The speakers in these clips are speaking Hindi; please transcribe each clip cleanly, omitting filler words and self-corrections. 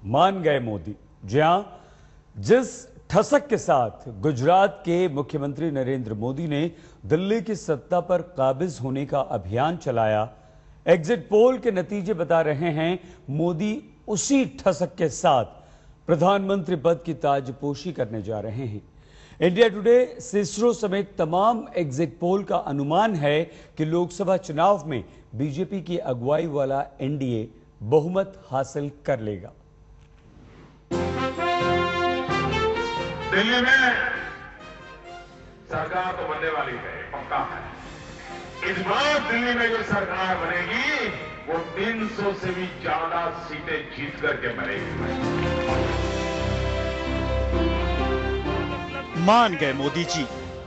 मान गए मोदी। जी हां, जिस ठसक के साथ गुजरात के मुख्यमंत्री नरेंद्र मोदी ने दिल्ली की सत्ता पर काबिज होने का अभियान चलाया, एग्जिट पोल के नतीजे बता रहे हैं मोदी उसी ठसक के साथ प्रधानमंत्री पद की ताजपोशी करने जा रहे हैं। इंडिया टुडे, सिस्रो समेत तमाम एग्जिट पोल का अनुमान है कि लोकसभा चुनाव में बीजेपी की अगुवाई वाला एनडीए बहुमत हासिल कर लेगा। दिल्ली में सरकार तो बनने वाली है, पक्का है। इस बार दिल्ली में जो सरकार बनेगी वो 300 से भी ज्यादा सीटें जीत करके बनेगी। मान गए मोदी जी।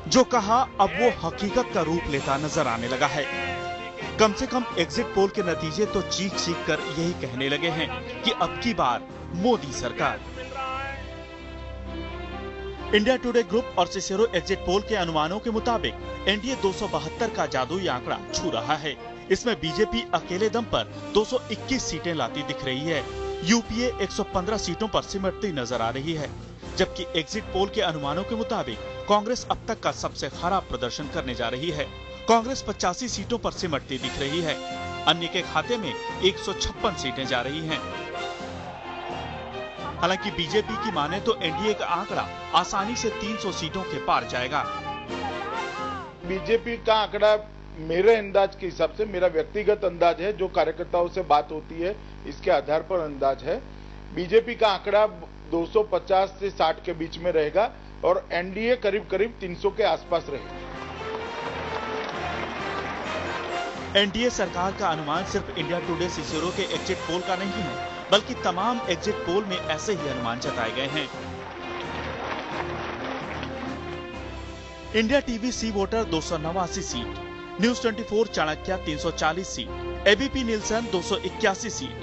जो कहा अब वो हकीकत का रूप लेता नजर आने लगा है। कम से कम एग्जिट पोल के नतीजे तो चीख चीख कर यही कहने लगे हैं कि अब की बार मोदी सरकार। इंडिया टुडे ग्रुप और सिसेरो एग्जिट पोल के अनुमानों के मुताबिक एनडीए 272 का जादुई आंकड़ा छू रहा है। इसमें बीजेपी अकेले दम पर 221 सीटें लाती दिख रही है। यूपीए 115 सीटों पर सिमटती नजर आ रही है, जबकि एग्जिट पोल के अनुमानों के मुताबिक कांग्रेस अब तक का सबसे खराब प्रदर्शन करने जा रही है। कांग्रेस 85 सीटों पर सिमटती दिख रही है। अन्य के खाते में 156 सीटें जा रही हैं। हालांकि बीजेपी की माने तो एनडीए का आंकड़ा आसानी से 300 सीटों के पार जाएगा। बीजेपी का आंकड़ा मेरे अंदाज के हिसाब से, मेरा व्यक्तिगत अंदाज है, जो कार्यकर्ताओं से बात होती है इसके आधार पर अंदाज है, बीजेपी का आंकड़ा 250 से 60 के बीच में रहेगा और एनडीए करीब करीब 300 के आसपास रहेगा। एनडीए सरकार का अनुमान सिर्फ इंडिया टुडे सिसेरो के एग्जिट पोल का नहीं है, बल्कि तमाम एग्जिट पोल में ऐसे ही अनुमान जताए गए हैं। India TV C voter 289 seat, news 24 Chanakya 340 seat, ABP Nielsen 281 seat,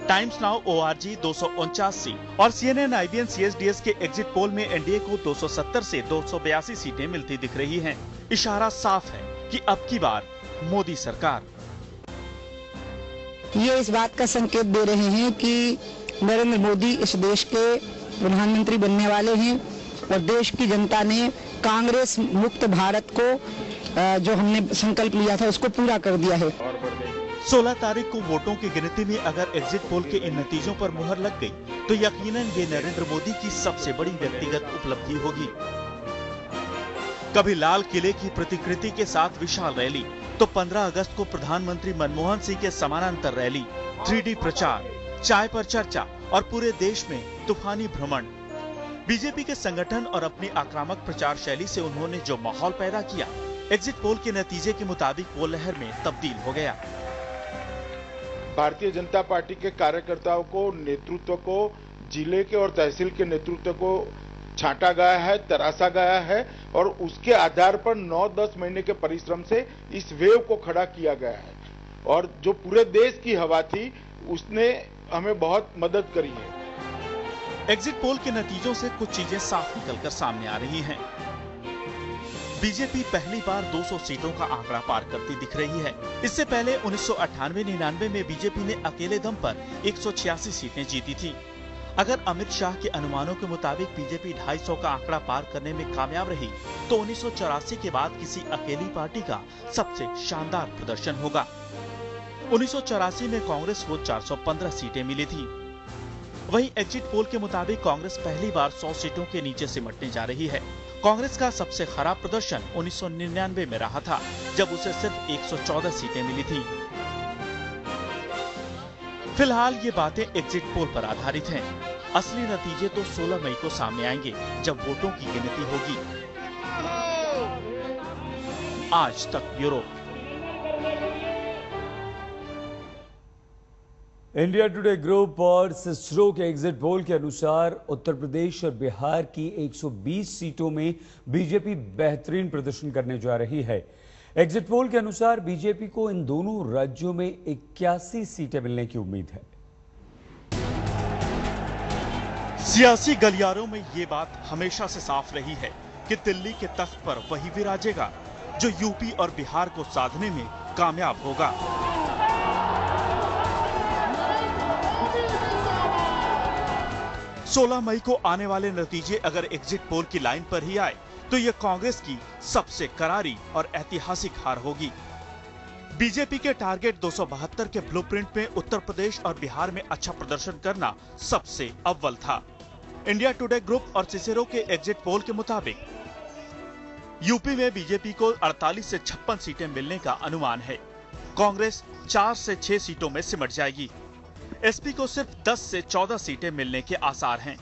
Times Now ORG 249 seat और सीएनएन आईबीएन सीएसडीएस के एग्जिट पोल में एनडीए को 270 से 282 सीटें मिलती दिख रही हैं। इशारा साफ है कि अब की बार मोदी सरकार। ये इस बात का संकेत दे रहे हैं कि नरेंद्र मोदी इस देश के प्रधानमंत्री बनने वाले हैं और देश की जनता ने कांग्रेस मुक्त भारत को जो हमने संकल्प लिया था उसको पूरा कर दिया है। 16 तारीख को वोटों की गिनती में अगर एग्जिट पोल के इन नतीजों पर मुहर लग गई तो यकीनन ये नरेंद्र मोदी की सबसे बड़ी व्यक्तिगत उपलब्धि होगी। कभी लाल किले की प्रतिकृति के साथ विशाल रैली, तो 15 अगस्त को प्रधानमंत्री मनमोहन सिंह के समानांतर रैली, 3D प्रचार, चाय पर चर्चा और पूरे देश में तूफानी भ्रमण। बीजेपी के संगठन और अपनी आक्रामक प्रचार शैली से उन्होंने जो माहौल पैदा किया, एग्जिट पोल के नतीजे के मुताबिक वो लहर में तब्दील हो गया। भारतीय जनता पार्टी के कार्यकर्ताओं को, नेतृत्व को, जिले के और तहसील के नेतृत्व को छांटा गया है, तराशा गया है और उसके आधार पर 9-10 महीने के परिश्रम से इस वेव को खड़ा किया गया है और जो पूरे देश की हवा थी उसने हमें बहुत मदद करी है। एग्जिट पोल के नतीजों से कुछ चीजें साफ निकलकर सामने आ रही हैं। बीजेपी पहली बार 200 सीटों का आंकड़ा पार करती दिख रही है। इससे पहले 1998-99 में बीजेपी ने अकेले दम पर 186 सीटें जीती थी। अगर अमित शाह के अनुमानों के मुताबिक बीजेपी 250 का आंकड़ा पार करने में कामयाब रही तो 1984 के बाद किसी अकेली पार्टी का सबसे शानदार प्रदर्शन होगा। 1984 में कांग्रेस को 415 सीटें मिली थी। वहीं एग्जिट पोल के मुताबिक कांग्रेस पहली बार 100 सीटों के नीचे सिमटने जा रही है। कांग्रेस का सबसे खराब प्रदर्शन 1999 में रहा था, जब उसे सिर्फ 114 सीटें मिली थी। फिलहाल ये बातें एग्जिट पोल पर आधारित हैं। असली नतीजे तो 16 मई को सामने आएंगे, जब वोटों की गिनती होगी। आज तक ब्यूरो। इंडिया टुडे ग्रुप और सिस्रो के एग्जिट पोल के अनुसार उत्तर प्रदेश और बिहार की 120 सीटों में बीजेपी बेहतरीन प्रदर्शन करने जा रही है। एग्जिट पोल के अनुसार बीजेपी को इन दोनों राज्यों में 81 सीटें मिलने की उम्मीद है। सियासी गलियारों में ये बात हमेशा से साफ रही है कि दिल्ली के तख्त पर वही विराजेगा जो यूपी और बिहार को साधने में कामयाब होगा। 16 मई को आने वाले नतीजे अगर एग्जिट पोल की लाइन पर ही आए तो यह कांग्रेस की सबसे करारी और ऐतिहासिक हार होगी। बीजेपी के टारगेट 272 के ब्लूप्रिंट में उत्तर प्रदेश और बिहार में अच्छा प्रदर्शन करना सबसे अव्वल था। इंडिया टुडे ग्रुप और सिसेरो के एग्जिट पोल के मुताबिक यूपी में बीजेपी को 48 से 56 सीटें मिलने का अनुमान है। कांग्रेस 4 से 6 सीटों में सिमट जाएगी। एसपी को सिर्फ 10 से 14 सीटें मिलने के आसार हैं,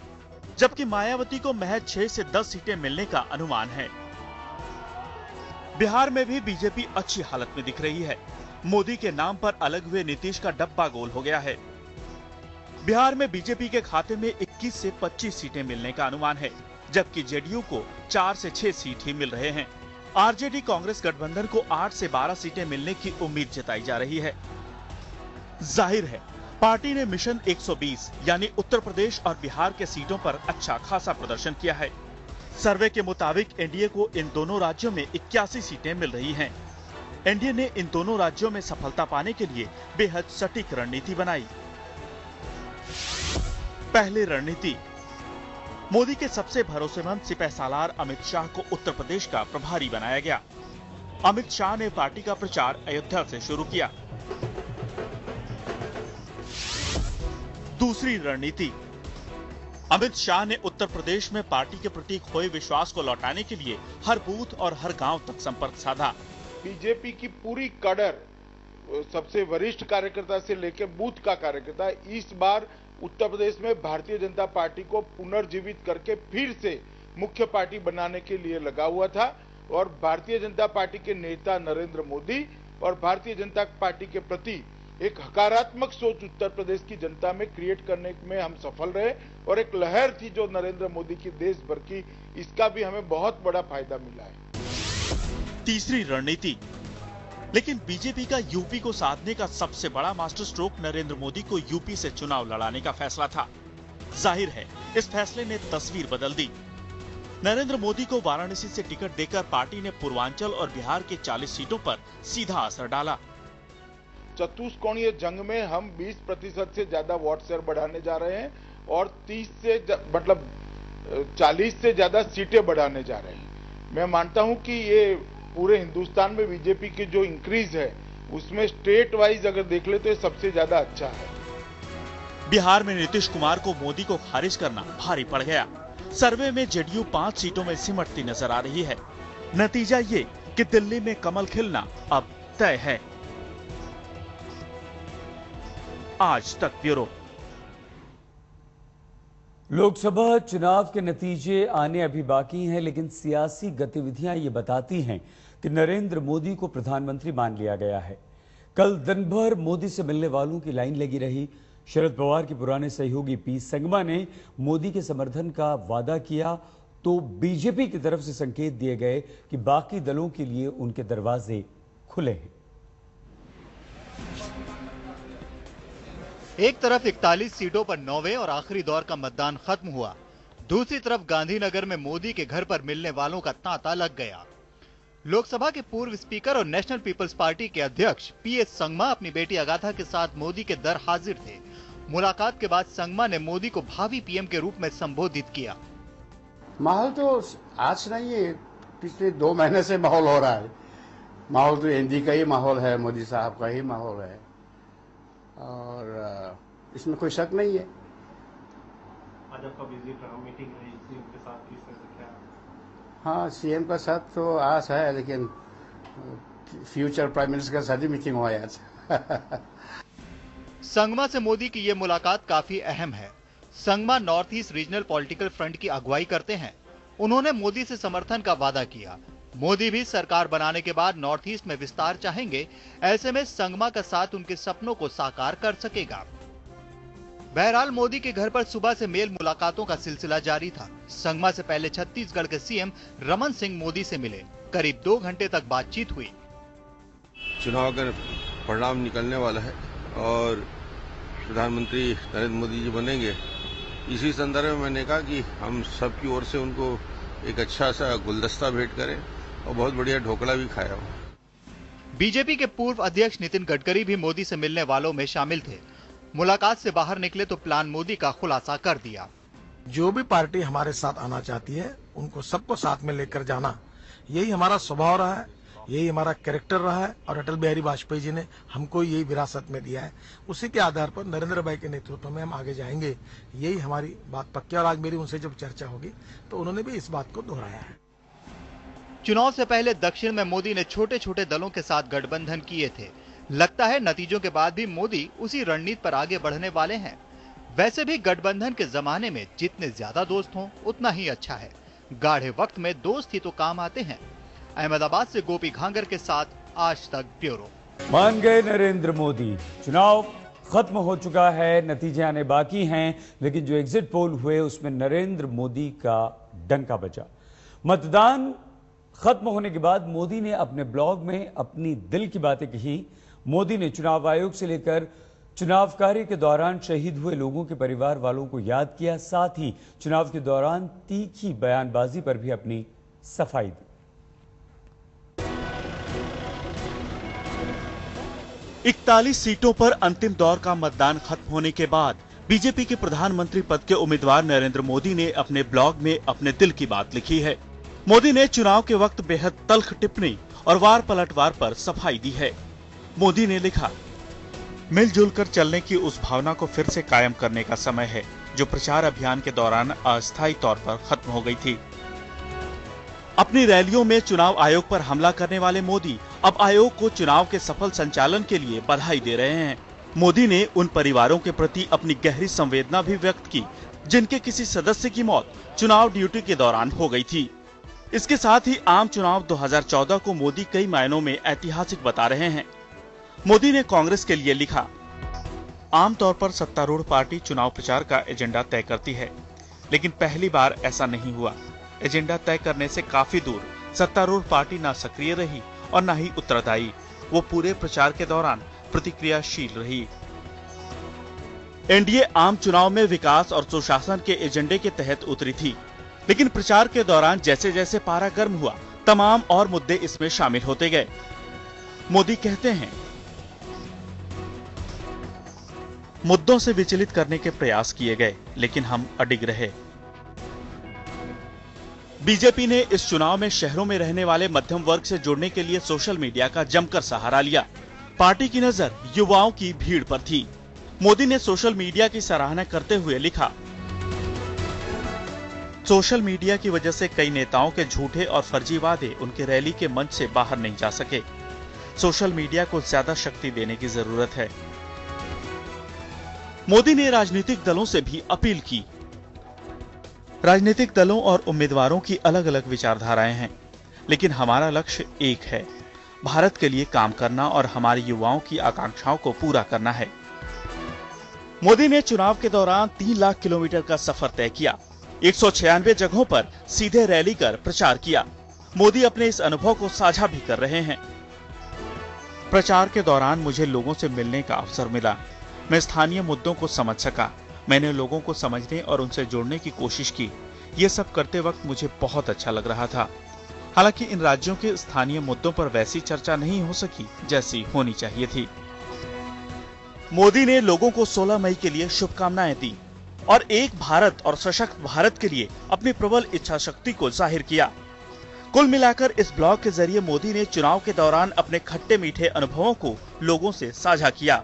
जबकि मायावती को महज 6 से 10 सीटें मिलने का अनुमान है। बिहार में भी बीजेपी अच्छी हालत में दिख रही है। मोदी के नाम पर अलग हुए नीतीश का डब्बा गोल हो गया है। बिहार में बीजेपी के खाते में 21 से 25 सीटें मिलने का अनुमान है, जबकि जेडीयू को 4 से 6 सीट ही मिल रहे हैं। आरजेडी कांग्रेस गठबंधन को 8 से 12 सीटें मिलने की उम्मीद जताई जा रही है। जाहिर है पार्टी ने मिशन 120 यानी उत्तर प्रदेश और बिहार के सीटों पर अच्छा खासा प्रदर्शन किया है। सर्वे के मुताबिक एनडीए को इन दोनों राज्यों में 81 सीटें मिल रही हैं। एनडीए ने इन दोनों राज्यों में सफलता पाने के लिए बेहद सटीक रणनीति बनाई। पहली रणनीति, मोदी के सबसे भरोसेमंद सिपहसालार अमित शाह को उत्तर प्रदेश का प्रभारी बनाया गया। अमित शाह ने पार्टी का प्रचार अयोध्या से शुरू किया। दूसरी रणनीति, अमित शाह ने उत्तर प्रदेश में पार्टी के प्रति खोए विश्वास को लौटाने के लिए हर बूथ और हर गांव तक संपर्क साधा। बीजेपी की पूरी कड़र, सबसे वरिष्ठ कार्यकर्ता से लेकर बूथ का कार्यकर्ता इस बार उत्तर प्रदेश में भारतीय जनता पार्टी को पुनर्जीवित करके फिर से मुख्य पार्टी बनाने के लिए लगा हुआ था। और भारतीय जनता पार्टी के नेता नरेंद्र मोदी और भारतीय जनता पार्टी के प्रति एक हकारात्मक सोच उत्तर प्रदेश की जनता में क्रिएट करने में हम सफल रहे। और एक लहर थी जो नरेंद्र मोदी की देश भर की, इसका भी हमें बहुत बड़ा फायदा मिला है। तीसरी रणनीति, लेकिन बीजेपी का यूपी को साधने का सबसे बड़ा मास्टर स्ट्रोक नरेंद्र मोदी को यूपी से चुनाव लड़ाने का फैसला था। जाहिर है इस फैसले ने तस्वीर बदल दी। नरेंद्र मोदी को वाराणसी से टिकट देकर पार्टी ने पूर्वांचल और बिहार के 40 सीटों पर सीधा असर डाला। चतुष्कोणीय जंग में हम 20% से ज्यादा वोट शेयर बढ़ाने जा रहे हैं और 40 से ज्यादा सीटें बढ़ाने जा रहे हैं। मैं मानता हूं कि ये पूरे हिंदुस्तान में बीजेपी की जो इंक्रीज है उसमें स्टेट वाइज अगर देख ले तो ये सबसे ज्यादा अच्छा है। बिहार में नीतीश कुमार को मोदी को खारिज करना भारी पड़ गया। सर्वे में जेडीयू 5 सीटों में सिमटती नजर आ रही है। नतीजा ये कि दिल्ली में कमल खिलना अब तय है। आज तक ब्यूरो। लोकसभा चुनाव के नतीजे आने अभी बाकी हैं, लेकिन सियासी गतिविधियां ये बताती हैं कि नरेंद्र मोदी को प्रधानमंत्री मान लिया गया है। कल दिन भर मोदी से मिलने वालों की लाइन लगी रही। शरद पवार के पुराने सहयोगी पी संगमा ने मोदी के समर्थन का वादा किया तो बीजेपी की तरफ से संकेत दिए गए कि बाकी दलों के लिए उनके दरवाजे खुले हैं। एक तरफ 41 सीटों पर 9वें और आखिरी दौर का मतदान खत्म हुआ, दूसरी तरफ गांधीनगर में मोदी के घर पर मिलने वालों का तांता लग गया। लोकसभा के पूर्व स्पीकर और नेशनल पीपल्स पार्टी के अध्यक्ष पीएस संगमा अपनी बेटी अगाथा के साथ मोदी के दर हाजिर थे। मुलाकात के बाद संगमा ने मोदी को भावी पीएम के रूप में संबोधित किया। माहौल तो आज नहीं है, पिछले 2 महीने से माहौल हो रहा है। माहौल तो एनडी का ही माहौल है, मोदी साहब का ही माहौल है और इसमें कोई शक नहीं है। आज आपका विजिट रहा, मीटिंग रही सीएम के साथ, किस तरह से क्या? हाँ, सीएम का साथ तो आस है, लेकिन फ्यूचर प्राइम मिनिस्टर का साथ ही मीटिंग हुआ है आज। संगमा से मोदी की ये मुलाकात काफी अहम है। Sangma north east regional political front की अगुवाई करते हैं। उन्होंने मोदी से समर्थन का वादा किया। मोदी भी सरकार बनाने के बाद नॉर्थ ईस्ट में विस्तार चाहेंगे। ऐसे में संगमा का साथ उनके सपनों को साकार कर सकेगा। बहरहाल मोदी के घर पर सुबह से मेल मुलाकातों का सिलसिला जारी था। संगमा से पहले छत्तीसगढ़ के सीएम रमन सिंह मोदी से मिले। करीब 2 घंटे तक बातचीत हुई। चुनाव का परिणाम निकलने वाला है और प्रधानमंत्री नरेंद्र मोदी जी बनेंगे। इसी संदर्भ में मैंने कहा कि हम सबकी ओर से उनको एक अच्छा सा गुलदस्ता भेंट करें और बहुत बढ़िया ढोकला भी खाया हो। बीजेपी के पूर्व अध्यक्ष नितिन गडकरी भी मोदी से मिलने वालों में शामिल थे। मुलाकात से बाहर निकले तो प्लान मोदी का खुलासा कर दिया। जो भी पार्टी हमारे साथ आना चाहती है उनको सबको साथ में लेकर जाना, यही हमारा स्वभाव रहा है, यही हमारा कैरेक्टर रहा है और अटल बिहारी वाजपेयी जी ने हमको यही विरासत में दिया है। उसी के आधार पर नरेंद्र भाई के नेतृत्व में हम आगे जाएंगे, यही हमारी बात पक्की। और आज मेरी उनसे जब चर्चा होगी तो उन्होंने भी इस बात को दोहराया है। चुनाव से पहले दक्षिण में मोदी ने छोटे छोटे दलों के साथ गठबंधन किए थे। लगता है नतीजों के बाद भी मोदी उसी रणनीति पर आगे बढ़ने वाले हैं। वैसे भी गठबंधन के जमाने में जितने ज्यादा दोस्त हों उतना ही अच्छा है। गाढ़े वक्त में दोस्त ही तो काम आते हैं। अहमदाबाद से गोपी घांगर के साथ आज तक ब्यूरो। मान गए नरेंद्र मोदी, चुनाव खत्म हो चुका है, नतीजे आने बाकी हैं, लेकिन जो एग्जिट पोल हुए उसमें नरेंद्र मोदी का डंका बजा। मतदान खत्म होने के बाद मोदी ने अपने ब्लॉग में अपनी दिल की बातें कही। मोदी ने चुनाव आयोग से लेकर चुनाव कार्य के दौरान शहीद हुए लोगों के परिवार वालों को याद किया, साथ ही चुनाव के दौरान तीखी बयानबाजी पर भी अपनी सफाई दी। 41 सीटों पर अंतिम दौर का मतदान खत्म होने के बाद बीजेपी के प्रधानमंत्री पद के उम्मीदवार नरेंद्र मोदी ने अपने ब्लॉग में अपने दिल की बात लिखी है। मोदी ने चुनाव के वक्त बेहद तल्ख टिप्पणी और वार पलटवार पर सफाई दी है। मोदी ने लिखा, मिलजुल कर चलने की उस भावना को फिर से कायम करने का समय है जो प्रचार अभियान के दौरान अस्थायी तौर पर खत्म हो गई थी। अपनी रैलियों में चुनाव आयोग पर हमला करने वाले मोदी अब आयोग को चुनाव के सफल संचालन के लिए बधाई दे रहे हैं। मोदी ने उन परिवारों के प्रति अपनी गहरी संवेदना भी व्यक्त की जिनके किसी सदस्य की मौत चुनाव ड्यूटी के दौरान हो गई थी। इसके साथ ही आम चुनाव 2014 को मोदी कई मायनों में ऐतिहासिक बता रहे हैं। मोदी ने कांग्रेस के लिए लिखा, आमतौर पर सत्तारूढ़ पार्टी चुनाव प्रचार का एजेंडा तय करती है, लेकिन पहली बार ऐसा नहीं हुआ। एजेंडा तय करने से काफी दूर सत्तारूढ़ पार्टी न सक्रिय रही और न ही उत्तरदायी। वो पूरे प्रचार के दौरान प्रतिक्रियाशील रही। एनडीए आम चुनाव में विकास और सुशासन के एजेंडे के तहत उतरी थी, लेकिन प्रचार के दौरान जैसे जैसे पारा गर्म हुआ तमाम और मुद्दे इसमें शामिल होते गए। मोदी कहते हैं, मुद्दों से विचलित करने के प्रयास किए गए, लेकिन हम अडिग रहे। बीजेपी ने इस चुनाव में शहरों में रहने वाले मध्यम वर्ग से जुड़ने के लिए सोशल मीडिया का जमकर सहारा लिया। पार्टी की नजर युवाओं की भीड़ पर थी। मोदी ने सोशल मीडिया की सराहना करते हुए लिखा, सोशल मीडिया की वजह से कई नेताओं के झूठे और फर्जी वादे उनके रैली के मंच से बाहर नहीं जा सके। सोशल मीडिया को ज्यादा शक्ति देने की जरूरत है। मोदी ने राजनीतिक दलों से भी अपील की। राजनीतिक दलों और उम्मीदवारों की अलग अलग विचारधाराएं हैं, लेकिन हमारा लक्ष्य एक है, भारत के लिए काम करना और हमारे युवाओं की आकांक्षाओं को पूरा करना है। मोदी ने चुनाव के दौरान 3 लाख किलोमीटर का सफर तय किया। 196 जगहों पर सीधे रैली कर प्रचार किया। मोदी अपने इस अनुभव को साझा भी कर रहे हैं। प्रचार के दौरान मुझे लोगों से मिलने का अवसर मिला। मैं स्थानीय मुद्दों को समझ सका। मैंने लोगों को समझने और उनसे जोड़ने की कोशिश की। ये सब करते वक्त मुझे बहुत अच्छा लग रहा था। हालांकि इन राज्यों के स्थानीय मुद्दों पर वैसी चर्चा नहीं हो सकी जैसी होनी चाहिए थी। मोदी ने लोगों को 16 मई के लिए शुभकामनाएं दी और एक भारत और सशक्त भारत के लिए अपनी प्रबल इच्छा शक्ति को जाहिर किया। कुल मिलाकर इस ब्लॉग के जरिए मोदी ने चुनाव के दौरान अपने खट्टे मीठे अनुभवों को लोगों से साझा किया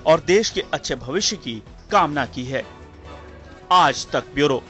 और देश के अच्छे भविष्य की कामना की है। आज तक ब्यूरो।